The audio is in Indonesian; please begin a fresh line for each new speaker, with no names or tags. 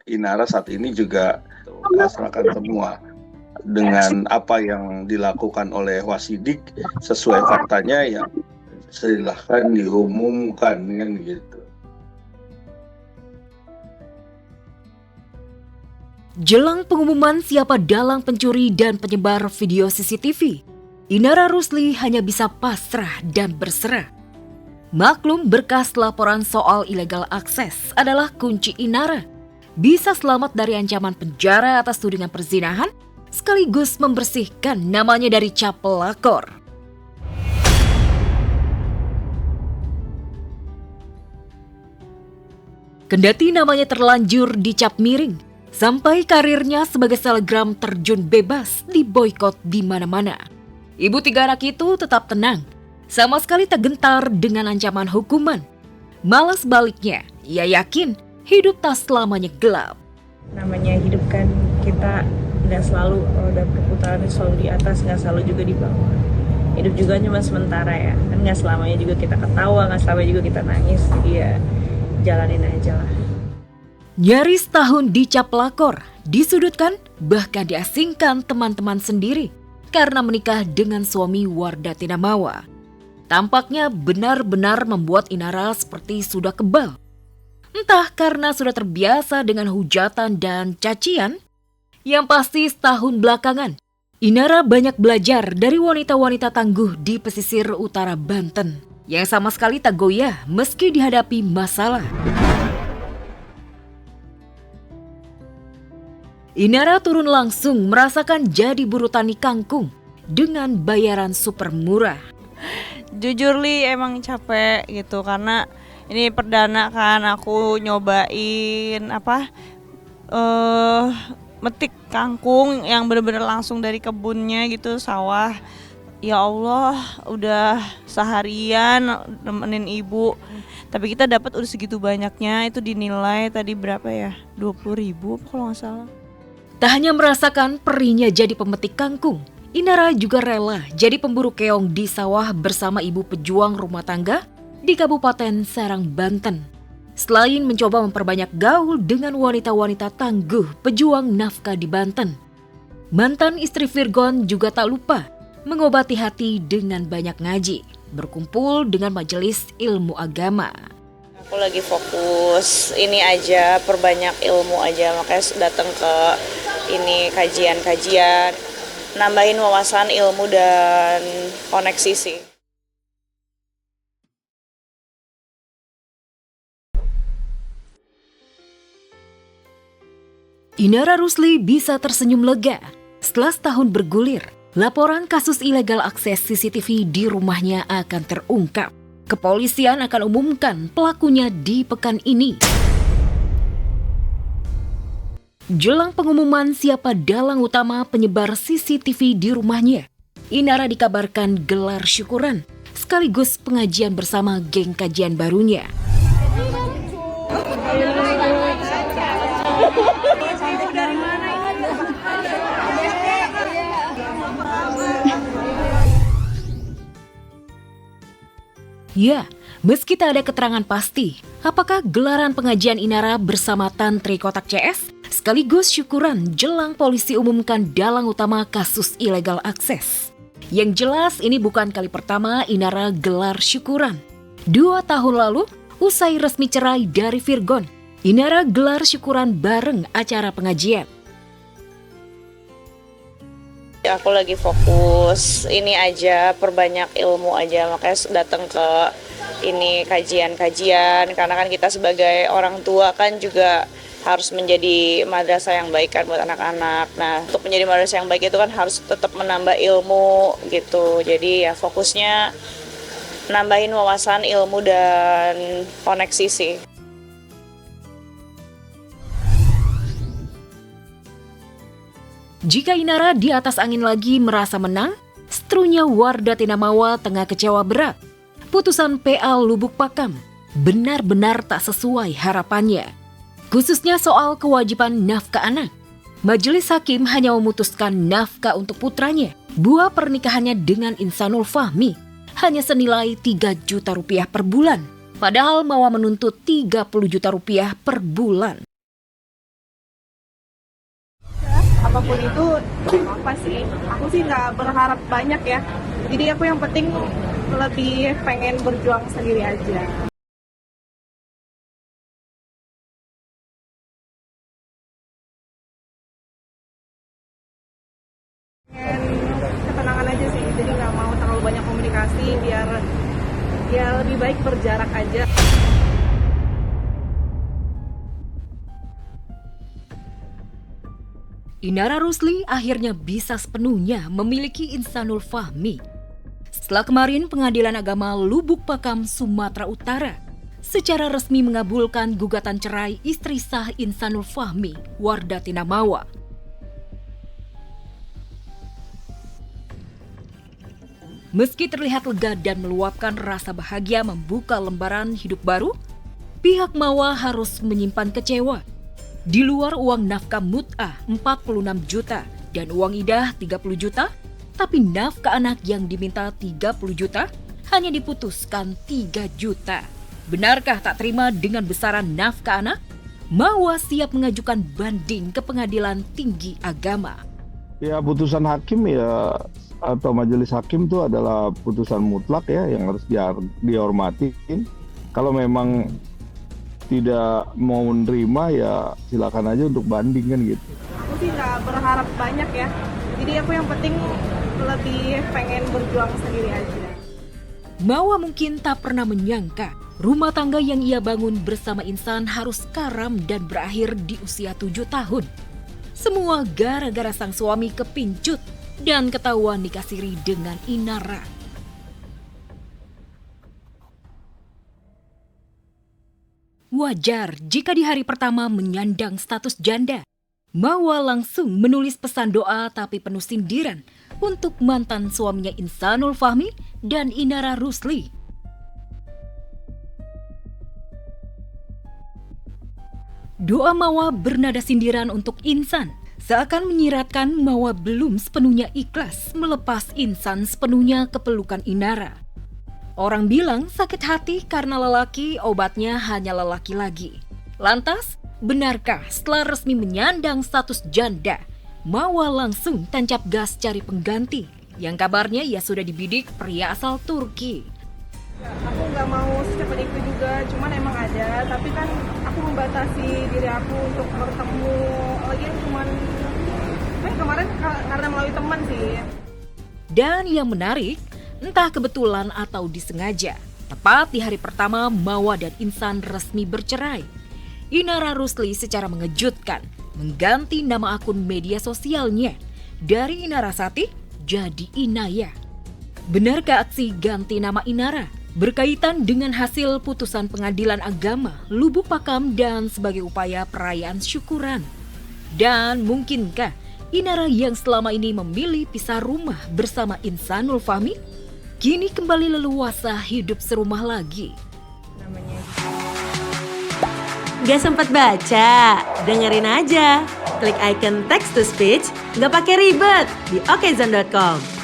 Inara saat ini juga pasrahkan semua dengan apa yang dilakukan oleh Wasidik sesuai faktanya ya silahkan diumumkan kan gitu.
Jelang pengumuman siapa dalang pencuri dan penyebar video CCTV, Inara Rusli hanya bisa pasrah dan berserah. Maklum, berkas laporan soal illegal akses adalah kunci Inara. Bisa selamat dari ancaman penjara atas tudingan perzinahan, sekaligus membersihkan namanya dari cap pelakor. Kendati namanya terlanjur dicap miring, sampai karirnya sebagai selebgram terjun bebas diboikot di mana-mana. Ibu 3 anak itu tetap tenang, sama sekali tak gentar dengan ancaman hukuman. Malah sebaliknya, ia yakin hidup tak selamanya gelap.
Namanya hidup kan kita nggak selalu roda perputaran selalu di atas, nggak selalu juga di bawah. Hidup juga cuma sementara ya, kan nggak selamanya juga kita ketawa, nggak selamanya juga kita nangis. Jadi ya jalanin aja lah.
Nyaris tahun dicap pelakor, disudutkan, bahkan diasingkan teman-teman sendiri karena menikah dengan suami Wardah Tinamawa. Tampaknya benar-benar membuat Inara seperti sudah kebal. Entah karena sudah terbiasa dengan hujatan dan cacian, yang pasti setahun belakangan, Inara banyak belajar dari wanita-wanita tangguh di pesisir utara Banten, yang sama sekali tak goyah meski dihadapi masalah. Inara turun langsung merasakan jadi buruh tani kangkung dengan bayaran super murah.
Jujur Li, emang capek gitu karena ini perdana kan aku nyobain metik kangkung yang bener-bener langsung dari kebunnya gitu, sawah. Ya Allah, udah seharian nemenin ibu. Tapi kita dapat udah segitu banyaknya, itu dinilai tadi berapa ya? 20.000 kalau nggak salah.
Tak hanya merasakan perihnya jadi pemetik kangkung, Inara juga rela jadi pemburu keong di sawah bersama ibu pejuang rumah tangga di Kabupaten Serang, Banten. Selain mencoba memperbanyak gaul dengan wanita-wanita tangguh pejuang nafkah di Banten, mantan istri Virgon juga tak lupa mengobati hati dengan banyak ngaji, berkumpul dengan majelis ilmu agama.
Aku lagi fokus ini aja, perbanyak ilmu aja, makanya datang ke ini kajian-kajian, nambahin wawasan ilmu dan koneksi sih.
Inara Rusli bisa tersenyum lega setelah setahun bergulir. Laporan kasus ilegal akses CCTV di rumahnya akan terungkap. Kepolisian akan umumkan pelakunya di pekan ini. Jelang pengumuman siapa dalang utama penyebar CCTV di rumahnya, Inara dikabarkan gelar syukuran sekaligus pengajian bersama geng kajian barunya. Ya, meski tak ada keterangan pasti, apakah gelaran pengajian Inara bersama Tantri Kotak CS sekaligus syukuran jelang polisi umumkan dalang utama kasus ilegal akses. Yang jelas ini bukan kali pertama Inara gelar syukuran. 2 tahun lalu, usai resmi cerai dari Virgon, Inara gelar syukuran bareng acara pengajian.
Aku lagi fokus ini aja, perbanyak ilmu aja, makanya datang ke ini kajian-kajian, karena kan kita sebagai orang tua kan juga harus menjadi madrasah yang baik kan buat anak-anak. Nah, untuk menjadi madrasah yang baik itu kan harus tetap menambah ilmu gitu. Jadi ya fokusnya nambahin wawasan ilmu dan koneksi sih.
Jika Inara di atas angin lagi merasa menang, seterunya Wardah Tinamawa tengah kecewa berat. Putusan PA Lubuk Pakam benar-benar tak sesuai harapannya. Khususnya soal kewajiban nafkah anak. Majelis hakim hanya memutuskan nafkah untuk putranya. Buah pernikahannya dengan Insanul Fahmi hanya senilai 3 juta rupiah per bulan. Padahal Mawa menuntut 30 juta rupiah per bulan.
apapun itu apa sih, aku sih nggak berharap banyak ya, jadi aku yang penting lebih pengen berjuang sendiri aja. Pengen ketenangan aja sih, jadi nggak mau terlalu banyak komunikasi, biar ya lebih baik berjarak aja.
Inara Rusli akhirnya bisa sepenuhnya memiliki Insanul Fahmi. Setelah kemarin Pengadilan Agama Lubuk Pakam, Sumatera Utara secara resmi mengabulkan gugatan cerai istri sah Insanul Fahmi, Wardati Namawa. Meski terlihat lega dan meluapkan rasa bahagia membuka lembaran hidup baru, pihak Mawa harus menyimpan kecewa. Di luar uang nafkah mut'ah 46 juta dan uang idah 30 juta, tapi nafkah anak yang diminta 30 juta hanya diputuskan 3 juta. Benarkah tak terima dengan besaran nafkah anak? Mawa siap mengajukan banding ke Pengadilan Tinggi Agama.
Ya, putusan hakim ya atau majelis hakim itu adalah putusan mutlak ya yang harus dihormati. Kalau memang tidak mau menerima ya silakan aja untuk banding kan gitu.
Aku sih nggak berharap banyak ya, jadi aku yang penting lebih pengen berjuang sendiri aja.
Mawa mungkin tak pernah menyangka rumah tangga yang ia bangun bersama Insan harus karam dan berakhir di usia 7 tahun. Semua gara-gara sang suami kepincut dan ketahuan nikah siri dengan Inara. Wajar jika di hari pertama menyandang status janda, Mawa langsung menulis pesan doa tapi penuh sindiran untuk mantan suaminya Insanul Fahmi dan Inara Rusli. Doa Mawa bernada sindiran untuk Insan, seakan menyiratkan Mawa belum sepenuhnya ikhlas melepas Insan sepenuhnya ke pelukan Inara. Orang bilang sakit hati karena lelaki, obatnya hanya lelaki lagi. Lantas, benarkah setelah resmi menyandang status janda, Mawa langsung tancap gas cari pengganti? Yang kabarnya ia sudah dibidik pria asal Turki.
Aku nggak mau secepat itu juga, cuman emang ada, tapi kan aku membatasi diri aku untuk bertemu lagi cuman kemarin karena melalui teman sih.
Dan yang menarik, entah kebetulan atau disengaja, tepat di hari pertama Mawa dan Insan resmi bercerai, Inara Rusli secara mengejutkan mengganti nama akun media sosialnya dari Inara Sati jadi Inaya. Benarkah aksi ganti nama Inara berkaitan dengan hasil putusan Pengadilan Agama Lubuk Pakam dan sebagai upaya perayaan syukuran? Dan mungkinkah Inara yang selama ini memilih pisah rumah bersama Insanul Fahmi kini kembali leluasa hidup serumah lagi?
Gak sempat baca? Dengerin aja. Klik icon text to speech, gak pakai ribet di okezone.com.